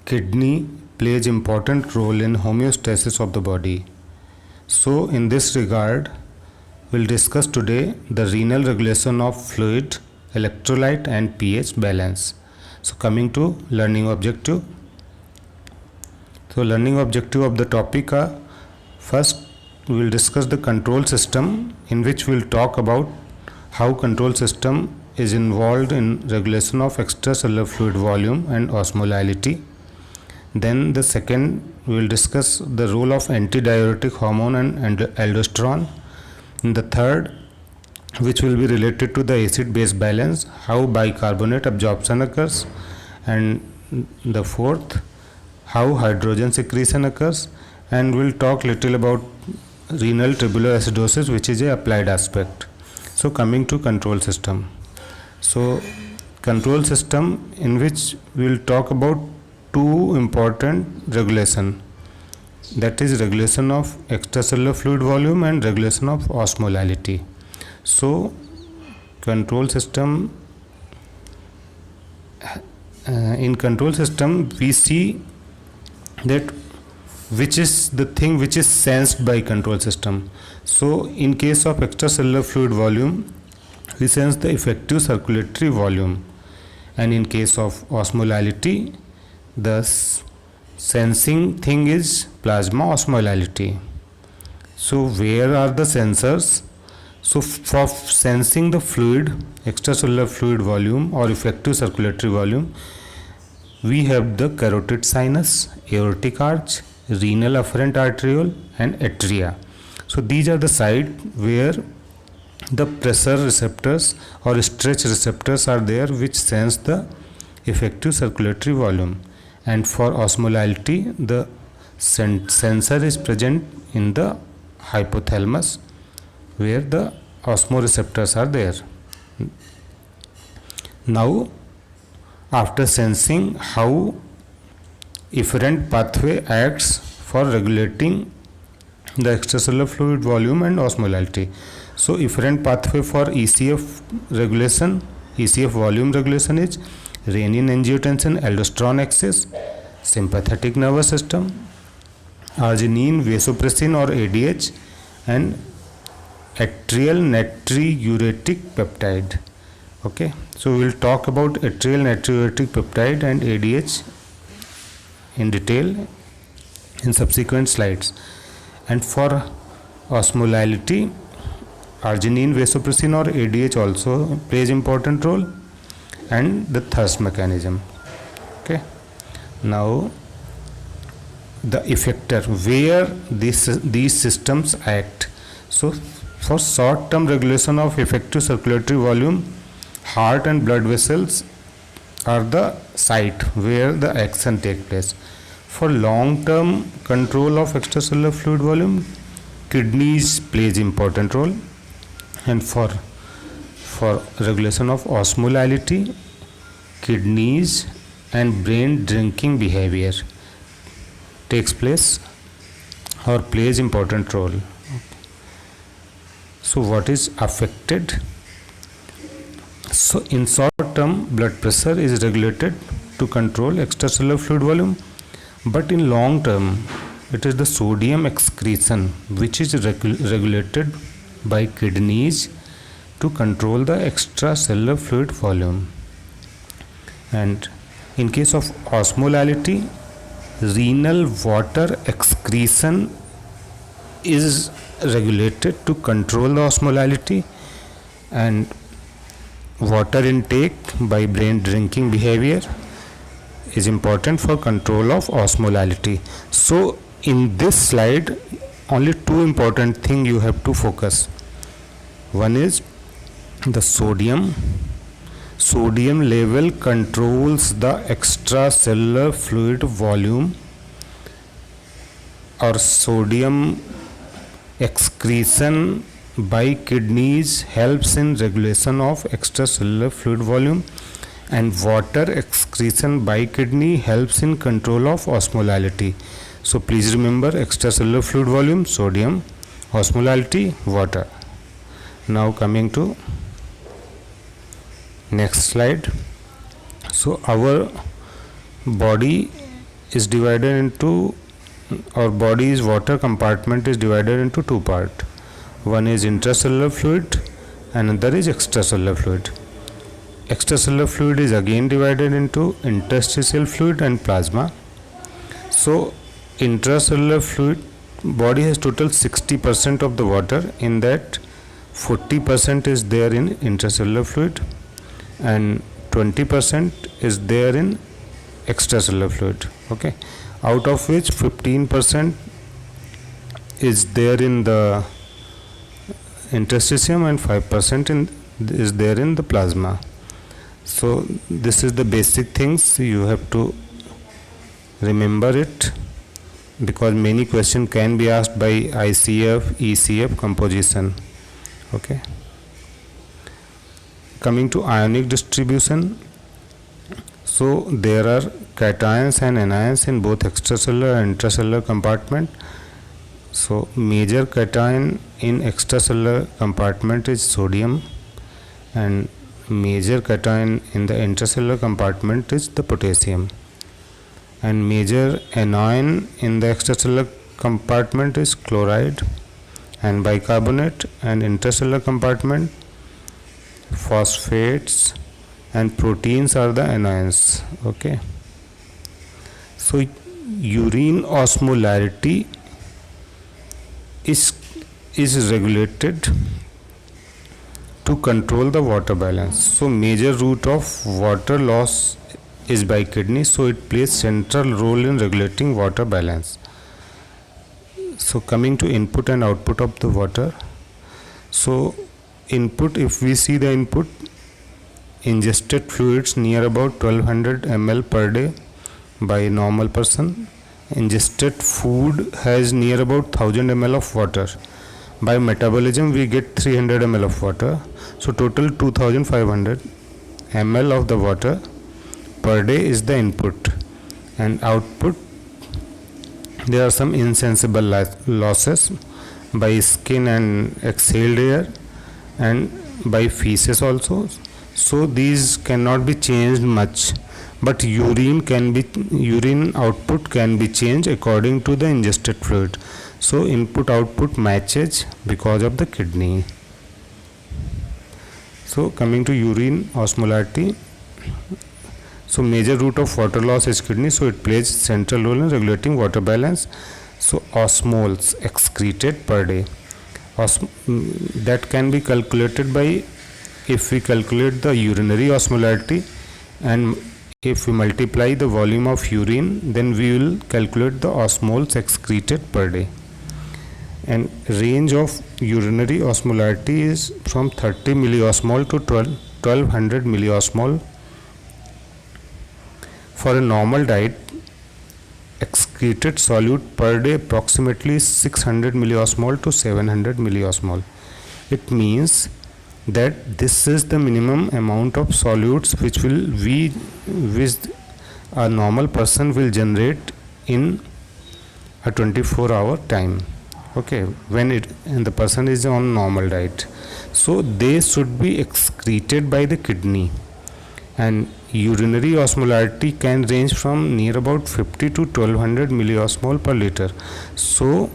kidney plays important role in homeostasis of the body. So in this regard, we'll discuss today the renal regulation of fluid, electrolyte and pH balance. So coming to learning objective. So learning objective of the topic are, first we will discuss the control system, in which we will talk about how control system is involved in regulation of extracellular fluid volume and osmolality. Then the second we will discuss the role of antidiuretic hormone and aldosterone. And the third, which will be related to the acid base balance, how bicarbonate absorption occurs. And the fourth, how hydrogen secretion occurs, and we'll talk little about renal tubular acidosis, which is a applied aspect. So coming to control system. So control system, in which we'll talk about two important regulation, that is regulation of extracellular fluid volume and regulation of osmolality. So control system, in control system we see that which is the thing which is sensed by control system. So in case of extracellular fluid volume, we sense the effective circulatory volume, and in case of osmolality, the sensing thing is plasma osmolality. So where are the sensors? So for sensing the fluid, extracellular fluid volume or effective circulatory volume, we have the carotid sinus, aortic arch, renal afferent arteriole and atria. So these are the sites where the pressure receptors or stretch receptors are there, which sense the effective circulatory volume. And for osmolality, the sensor is present in the hypothalamus, where the osmoreceptors are there. Now, after sensing how efferent pathway acts for regulating the extracellular fluid volume and osmolality. So efferent pathway for ECF regulation, ECF volume regulation is renin-angiotensin aldosterone axis, sympathetic nervous system, arginine vasopressin or ADH, and atrial natriuretic peptide. Okay, so we will talk about atrial natriuretic peptide and ADH in detail in subsequent slides. And for osmolality, arginine vasopressin or ADH also plays important role, and the thirst mechanism. Okay, now the effector, where these systems act. So for short term regulation of effective circulatory volume, heart and blood vessels are the site where the action take place. For long term control of extracellular fluid volume, kidneys plays important role, and for regulation of osmolality, kidneys and brain drinking behavior takes place or plays important role. So what is affected? So in short term, blood pressure is regulated to control extracellular fluid volume, but in long term, it is the sodium excretion which is regulated by kidneys to control the extracellular fluid volume. And in case of osmolality, renal water excretion is regulated to control the osmolality, and water intake by brain drinking behavior is important for control of osmolality. So in this slide, only two important things you have to focus. One is the sodium level controls the extracellular fluid volume, or sodium excretion by kidneys helps in regulation of extracellular fluid volume, and water excretion by kidney helps in control of osmolality. So please remember, extracellular fluid volume sodium, osmolality water. Now coming to next slide. So our body is divided into, our body's water compartment is divided into two parts. One is intracellular fluid and another is extracellular fluid. Extracellular fluid is again divided into interstitial fluid and plasma. So intracellular fluid, body has total 60% of the water. In that 40% is there in intracellular fluid and 20% is there in extracellular fluid. Okay, out of which 15% is there in the interstitium and 5% is there in the plasma. So this is the basic things you have to remember it, because many questions can be asked by ICF, ECF composition. Okay, coming to ionic distribution, so there are cations and anions in both extracellular and intracellular compartment. So major cation in extracellular compartment is sodium and major cation in the intracellular compartment is the potassium, and major anion in the extracellular compartment is chloride and bicarbonate, and intracellular compartment phosphates and proteins are the anions. Okay, so urine osmolarity is regulated to control the water balance. So major route of water loss is by kidney, so it plays central role in regulating water balance. So coming to input and output of the water, so input, if we see the input, ingested fluids near about 1200 ml per day by a normal person. Ingested food has near about 1000 ml of water. By metabolism we get 300 ml of water, so total 2500 ml of the water per day is the input. And output, there are some insensible losses by skin and exhaled air and by feces also, so these cannot be changed much, but urine output can be changed according to the ingested fluid. So input output matches because of the kidney. So coming to urine osmolarity, so major route of water loss is kidney, so it plays central role in regulating water balance. So osmoles excreted per day, that can be calculated by, if we calculate the urinary osmolarity and if we multiply the volume of urine, then we will calculate the osmoles excreted per day. And range of urinary osmolarity is from 30 milliosmol to 1200 milliosmol. For a normal diet, excreted solute per day approximately 600 milliosmol to 700 milliosmol. It means that this is the minimum amount of solutes which a normal person will generate in a 24-hour time. Okay, when the person is on normal diet, so they should be excreted by the kidney. And urinary osmolarity can range from near about 50 to 1200 milliosmol per liter. So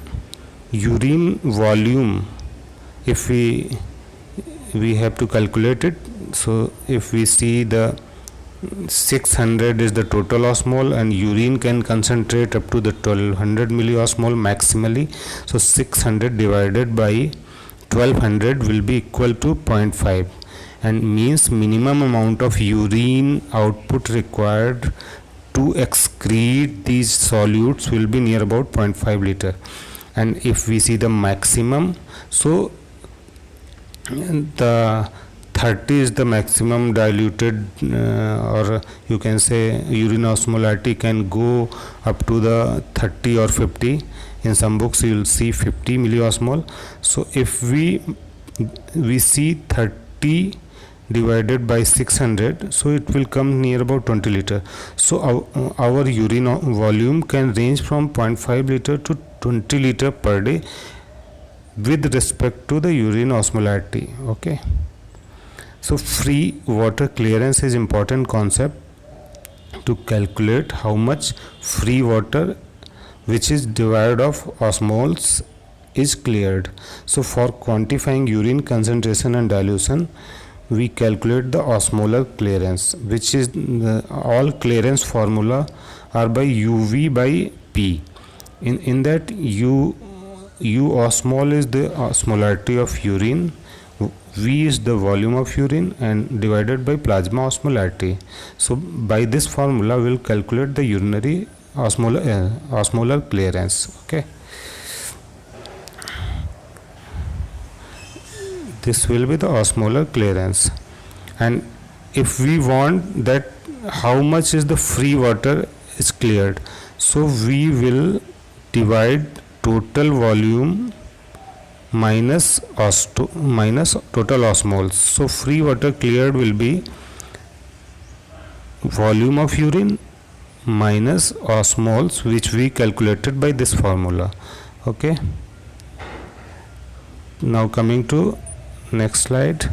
urine volume, if we have to calculate it, so if we see the 600 is the total osmol and urine can concentrate up to the 1200 milliosmol maximally, so 600 divided by 1200 will be equal to 0.5, and means minimum amount of urine output required to excrete these solutes will be near about 0.5 liter. And if we see the maximum, so the 30 is the maximum diluted, or you can say urine osmolarity can go up to the 30 or 50. In some books you will see 50 milliosmol. So if we see 30 divided by 600, so it will come near about 20 liter. So our urine volume can range from 0.5 liter to 20 liter per day with respect to the urine osmolarity. Okay, so free water clearance is important concept to calculate how much free water which is divided of osmoles is cleared. So for quantifying urine concentration and dilution, we calculate the osmolar clearance, which is all clearance formula are by UV by P. In that U osmol is the osmolarity of urine, V is the volume of urine, and divided by plasma osmolarity. So by this formula we will calculate the urinary osmolar clearance. Okay, this will be the osmolar clearance. And if we want that how much is the free water is cleared, so we will divide total volume minus total osmoles. So free water cleared will be volume of urine minus osmoles, which we calculated by this formula. Okay, now coming to next slide,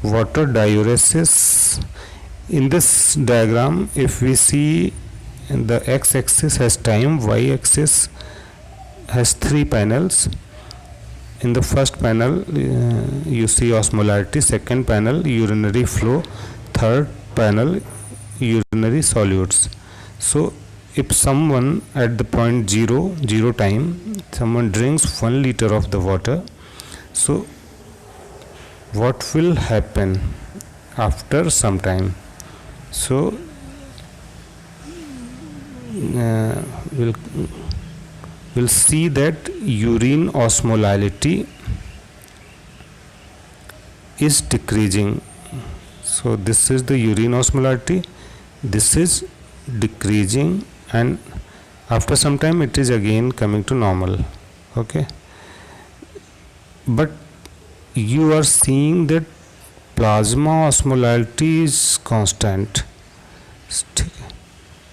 water diuresis. In this diagram, if we see the x-axis has time, y-axis has three panels. In the first panel you see osmolarity, second panel urinary flow, third panel urinary solutes. So if someone at the point 0 time, someone drinks 1 liter of the water, so what will happen after some time? So we'll see that urine osmolality is decreasing. So this is the urine osmolarity, this is decreasing, and after some time it is again coming to normal. Okay, but you are seeing that plasma osmolality is constant.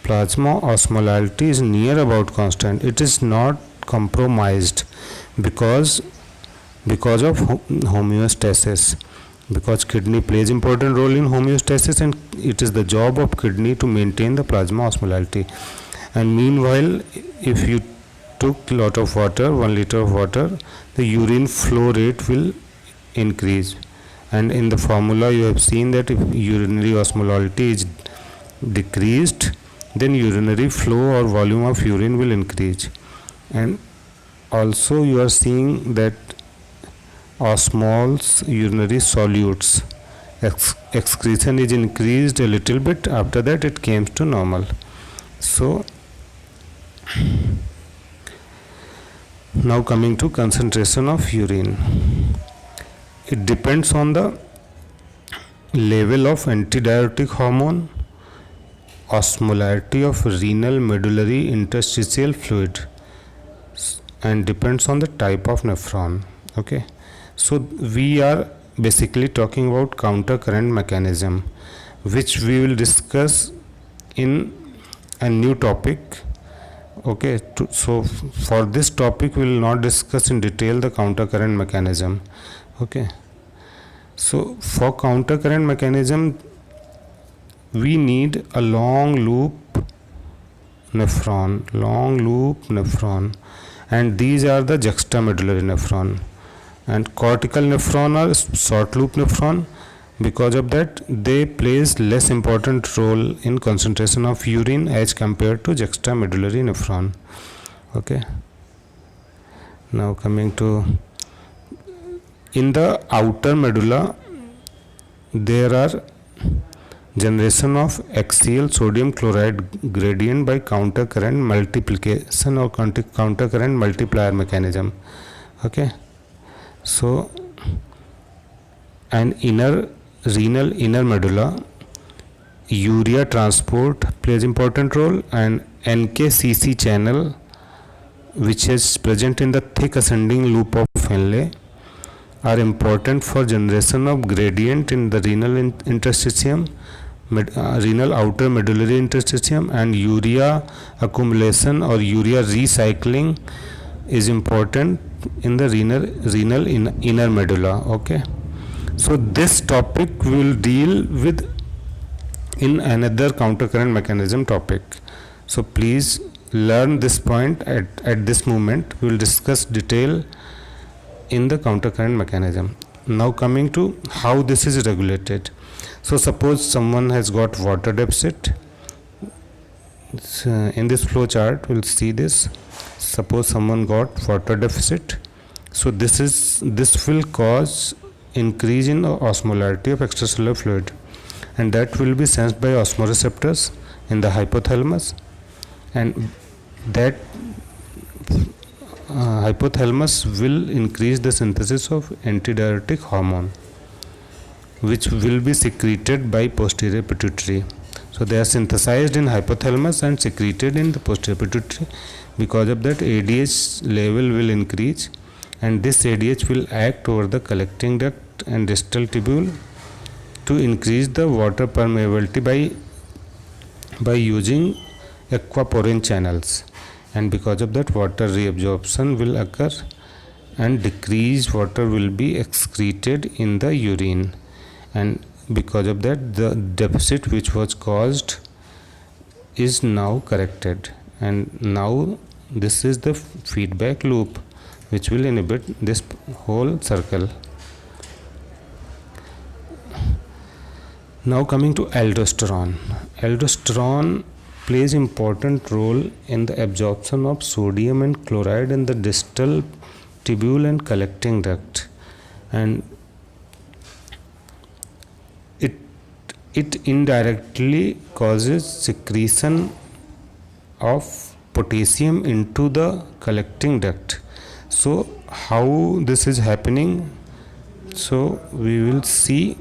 Plasma osmolality is near about constant. It is not compromised because of homeostasis, because kidney plays important role in homeostasis, and it is the job of kidney to maintain the plasma osmolality. And meanwhile, if you took lot of water, 1 liter of water, the urine flow rate will increase. And in the formula you have seen that if urinary osmolality is decreased, then urinary flow or volume of urine will increase. And also you are seeing that osmoles, urinary solutes, excretion is increased a little bit, after that it came to normal. So now coming to concentration of urine, it depends on the level of antidiuretic hormone, osmolarity of renal medullary interstitial fluid, and depends on the type of nephron. Okay, so we are basically talking about counter current mechanism, which we will discuss in a new topic. Okay, so for this topic we will not discuss in detail the counter current mechanism. Okay, so for counter current mechanism we need a long loop nephron, and these are the juxtamedullary nephron, and cortical nephron are short loop nephron. Because of that, they plays less important role in concentration of urine as compared to juxtamedullary nephron. Okay, now coming to, in the outer medulla there are generation of axial sodium chloride gradient by counter current multiplication or counter current multiplier mechanism. Okay, so an renal inner medulla, urea transport plays important role, and NKCC channel, which is present in the thick ascending loop of Henle, are important for generation of gradient in the renal interstitium, renal outer medullary interstitium, and urea accumulation or urea recycling is important in the renal inner medulla. Okay, so this topic will deal with in another countercurrent mechanism topic. So please learn this point at this moment. We will discuss detail in the countercurrent mechanism. Now coming to how this is regulated. So suppose someone has got water deficit. In this flow chart we'll see this. Suppose someone got water deficit. So this will cause increase in osmolarity of extracellular fluid, and that will be sensed by osmoreceptors in the hypothalamus, and that hypothalamus will increase the synthesis of antidiuretic hormone, which will be secreted by posterior pituitary. So they are synthesized in hypothalamus and secreted in the posterior pituitary. Because of that, ADH level will increase, and this ADH will act over the collecting duct and distal tubule to increase the water permeability by using aquaporine channels, and because of that water reabsorption will occur and decreased water will be excreted in the urine, and because of that the deficit which was caused is now corrected, and now this is the feedback loop which will inhibit this whole circle. Now coming to aldosterone. Aldosterone plays important role in the absorption of sodium and chloride in the distal tubule and collecting duct, and it indirectly causes secretion of potassium into the collecting duct. So how this is happening? So we will see.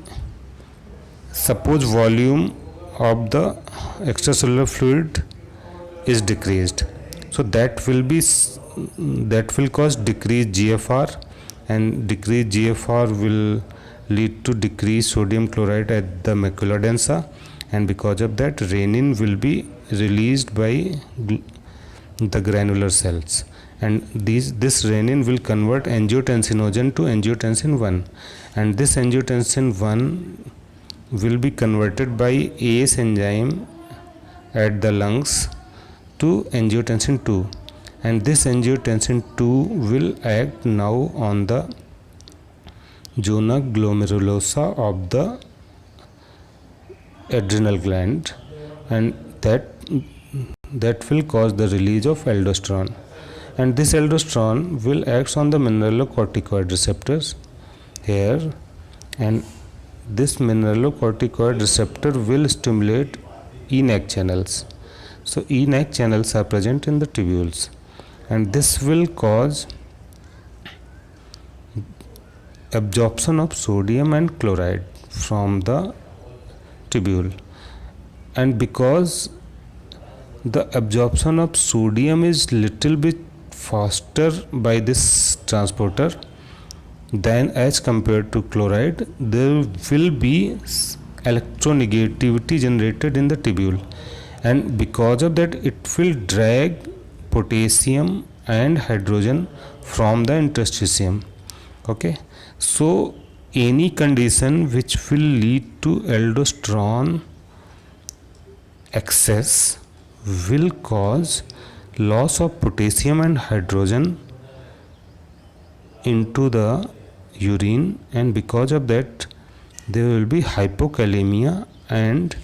Suppose volume of the extracellular fluid is decreased, so that will cause decreased GFR, and decreased GFR will lead to decreased sodium chloride at the macula densa, and because of that renin will be released by the granular cells, and this renin will convert angiotensinogen to angiotensin 1, and this angiotensin 1 will be converted by ACE enzyme at the lungs to angiotensin 2, and this angiotensin 2 will act now on the zona glomerulosa of the adrenal gland, and that will cause the release of aldosterone, and this aldosterone will act on the mineralocorticoid receptors here, and this mineralocorticoid receptor will stimulate ENaC channels. So ENaC channels are present in the tubules, and this will cause absorption of sodium and chloride from the tubule, and because the absorption of sodium is little bit faster by this transporter than as compared to chloride, there will be electronegativity generated in the tubule, and because of that it will drag potassium and hydrogen from the interstitium. Okay, so any condition which will lead to aldosterone excess will cause loss of potassium and hydrogen into the urine, and because of that there will be hypokalemia, and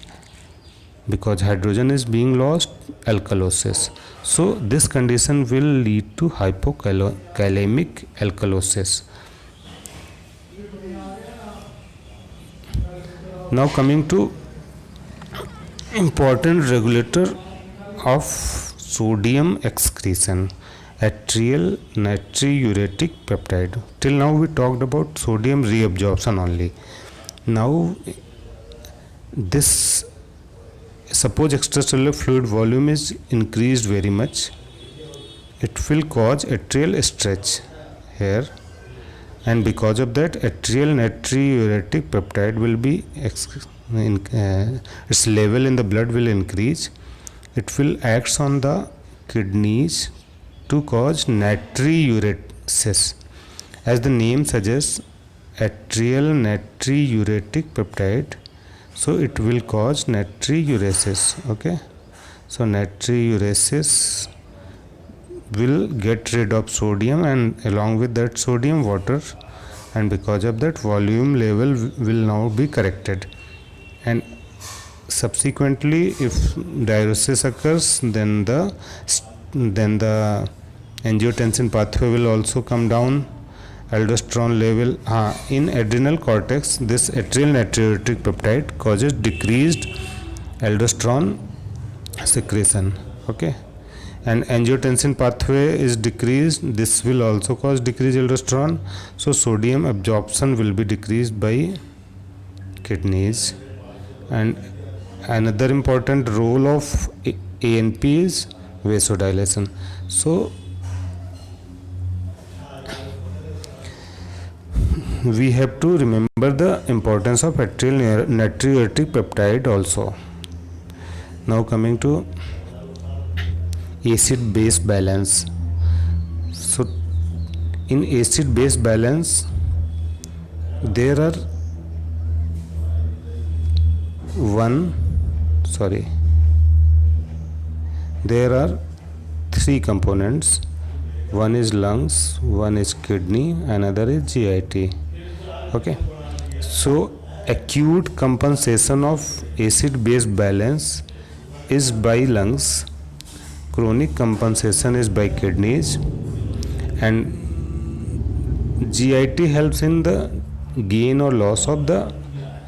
because hydrogen is being lost, alkalosis. So this condition will lead to hypokalemic alkalosis. Now coming to important regulator of sodium excretion, atrial natriuretic peptide. Till now we talked about sodium reabsorption only. Now this, suppose extracellular fluid volume is increased very much, it will cause atrial stretch here, and because of that atrial natriuretic peptide will be its level in the blood will increase. It will act on the kidneys to cause natriuresis. As the name suggests, atrial natriuretic peptide, so it will cause natriuresis. Okay, so natriuresis will get rid of sodium, and along with that sodium, water, and because of that volume level will now be corrected. And subsequently, if diuresis occurs, then the angiotensin pathway will also come down. Aldosterone level in adrenal cortex, this atrial natriuretic peptide causes decreased aldosterone secretion. Okay, and angiotensin pathway is decreased, this will also cause decreased aldosterone, so sodium absorption will be decreased by kidneys. And another important role of ANP is vasodilation. So we have to remember the importance of atrial natriuretic peptide also. Now coming to acid base balance. So in acid base balance there are three components. One is lungs, one is kidney, another is GIT. Okay, so acute compensation of acid base balance is by lungs, chronic compensation is by kidneys, and GIT helps in the gain or loss of the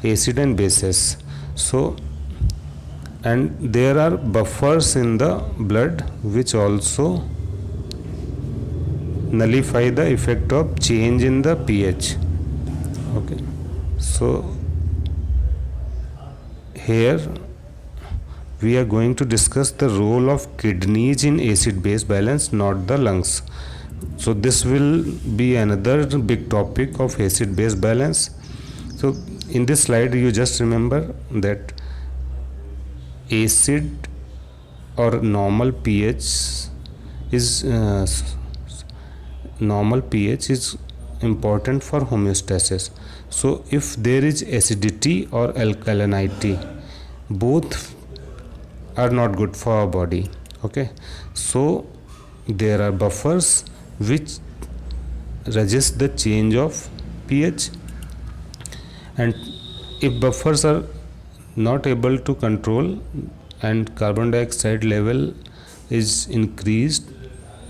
acid and bases. So, and there are buffers in the blood which also nullify the effect of change in the pH. Okay, so here we are going to discuss the role of kidneys in acid base balance, not the lungs. So this will be another big topic of acid base balance. So in this slide you just remember that acid or normal pH is important for homeostasis. So if there is acidity or alkalinity, both are not good for our body. Okay, so there are buffers which resist the change of pH, and if buffers are not able to control and carbon dioxide level is increased,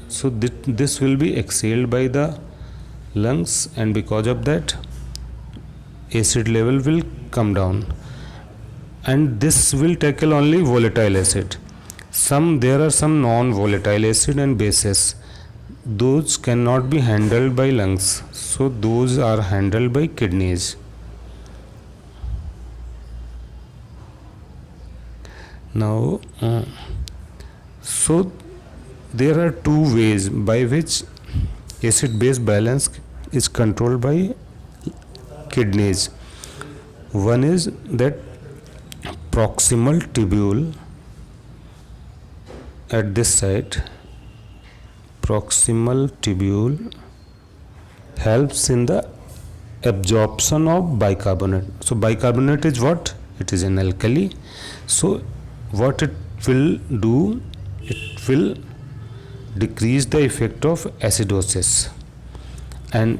so this will be exhaled by the lungs, and because of that acid level will come down, and this will tackle only volatile acid. There are some non-volatile acid and bases, those cannot be handled by lungs, so those are handled by kidneys. Now so there are two ways by which acid base balance is controlled by kidneys. One is that proximal tubule at this site, proximal tubule helps in the absorption of bicarbonate. So bicarbonate is what? It is an alkali. So what it will do, it will decrease the effect of acidosis. And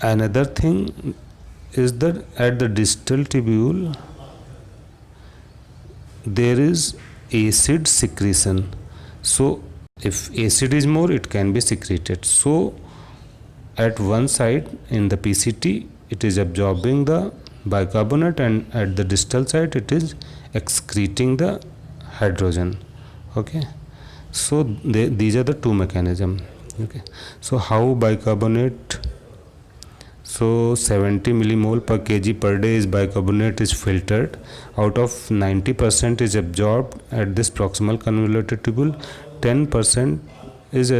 another thing is that at the distal tubule there is acid secretion. So if acid is more, it can be secreted. So at one side in the PCT it is absorbing the bicarbonate, and at the distal side it is excreting the hydrogen. Okay, so these are the two mechanisms. Okay, so how bicarbonate, so 70 millimole per kg per day is bicarbonate is filtered. Out of 90% is absorbed at this proximal convoluted tubule, 10% is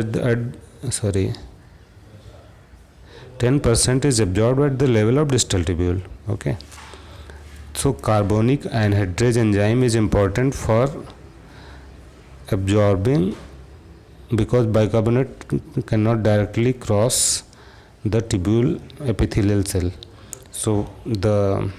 10% is absorbed at the level of distal tubule. Okay, so carbonic anhydrase enzyme is important for absorbing, because bicarbonate cannot directly cross the tubule epithelial cell. So the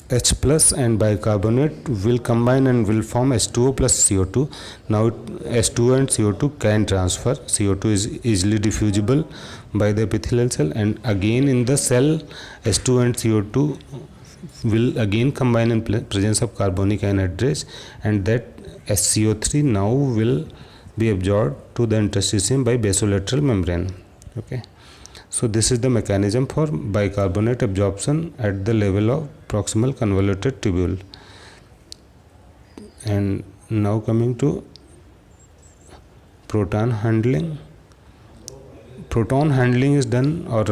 H plus and bicarbonate will combine and will form H2O plus CO2. Now H2O and CO2 can transfer. CO2 is easily diffusible by the epithelial cell, and again in the cell H2 and CO2 will again combine in presence of carbonic anhydrase, and that SCO3 now will be absorbed to the interstitium by basolateral membrane. Okay, so this is the mechanism for bicarbonate absorption at the level of proximal convoluted tubule. And now coming to proton handling. Proton handling is done, or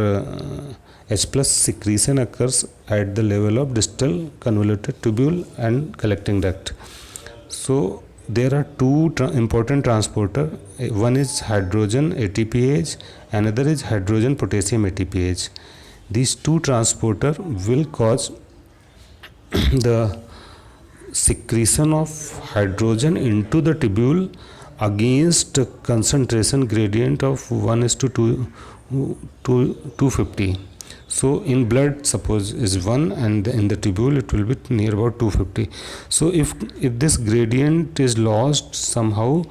H plus secretion occurs at the level of distal convoluted tubule and collecting duct. So there are two important transporter. One is hydrogen ATPase, another is hydrogen potassium ATPase. These two transporter will cause the secretion of hydrogen into the tubule against a concentration gradient of 1:250. So in blood, suppose is 1, and in the tubule it will be near about 250. So if this gradient is lost somehow,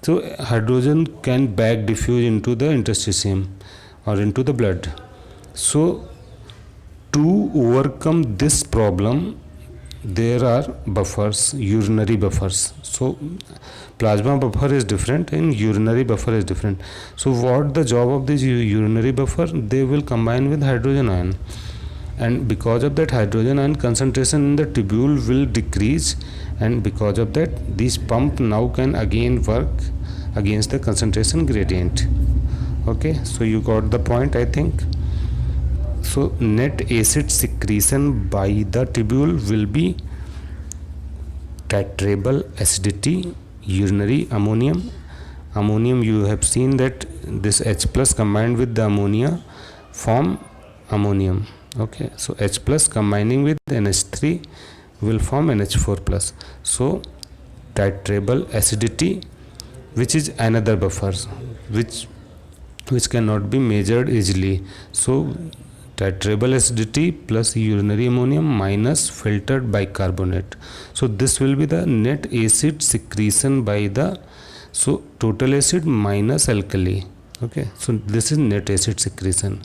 so hydrogen can back diffuse into the interstitium or into the blood. So to overcome this problem, there are buffers, urinary buffers. So plasma buffer is different and urinary buffer is different. So what the job of this urinary buffer? They will combine with hydrogen ion, and because of that hydrogen ion concentration in the tubule will decrease, and because of that this pump now can again work against the concentration gradient. Okay, so you got the point, I think. So net acid secretion by the tubule will be titrable acidity, urinary ammonium. Ammonium, you have seen that this H plus combined with the ammonia form ammonium. Okay, so H plus combining with NH3 will form NH4 plus. So titrable acidity, which is another buffer which cannot be measured easily. So titrable acidity plus urinary ammonium minus filtered bicarbonate. So this will be the net acid secretion by the, so total acid minus alkali. Okay, so this is net acid secretion.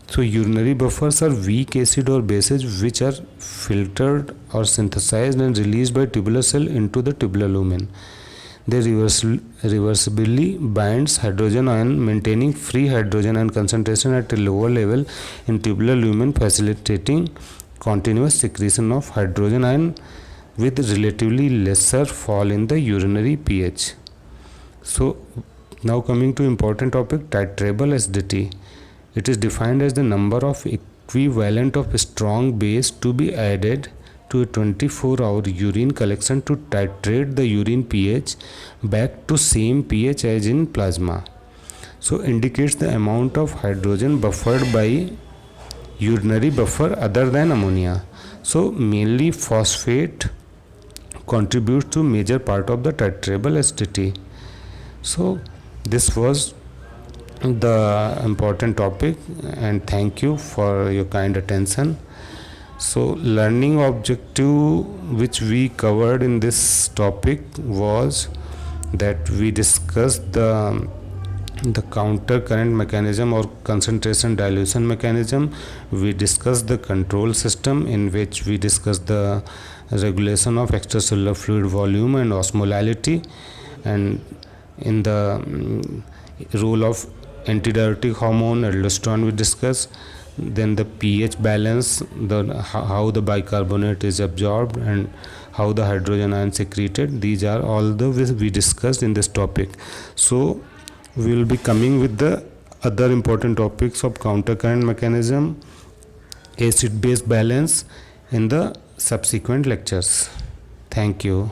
So urinary buffers are weak acid or bases which are filtered or synthesized and released by tubular cell into the tubular lumen. They reversibly binds hydrogen ion, maintaining free hydrogen ion concentration at a lower level in tubular lumen, facilitating continuous secretion of hydrogen ion with relatively lesser fall in the urinary pH. So now coming to important topic, titrable acidity. It is defined as the number of equivalent of strong base to be added to a 24-hour urine collection to titrate the urine pH back to same pH as in plasma. So indicates the amount of hydrogen buffered by urinary buffer other than ammonia. So mainly phosphate contributes to major part of the titrable acidity. So this was the important topic, and thank you for your kind attention. So learning objective which we covered in this topic was that we discussed the counter current mechanism or concentration dilution mechanism. We discussed the control system, in which we discussed the regulation of extracellular fluid volume and osmolality, and in the role of antidiuretic hormone aldosterone we discussed. Then the pH balance, how the bicarbonate is absorbed and how the hydrogen ion secreted. These are all the we discussed in this topic. So we will be coming with the other important topics of counter current mechanism, acid base balance in the subsequent lectures. Thank you.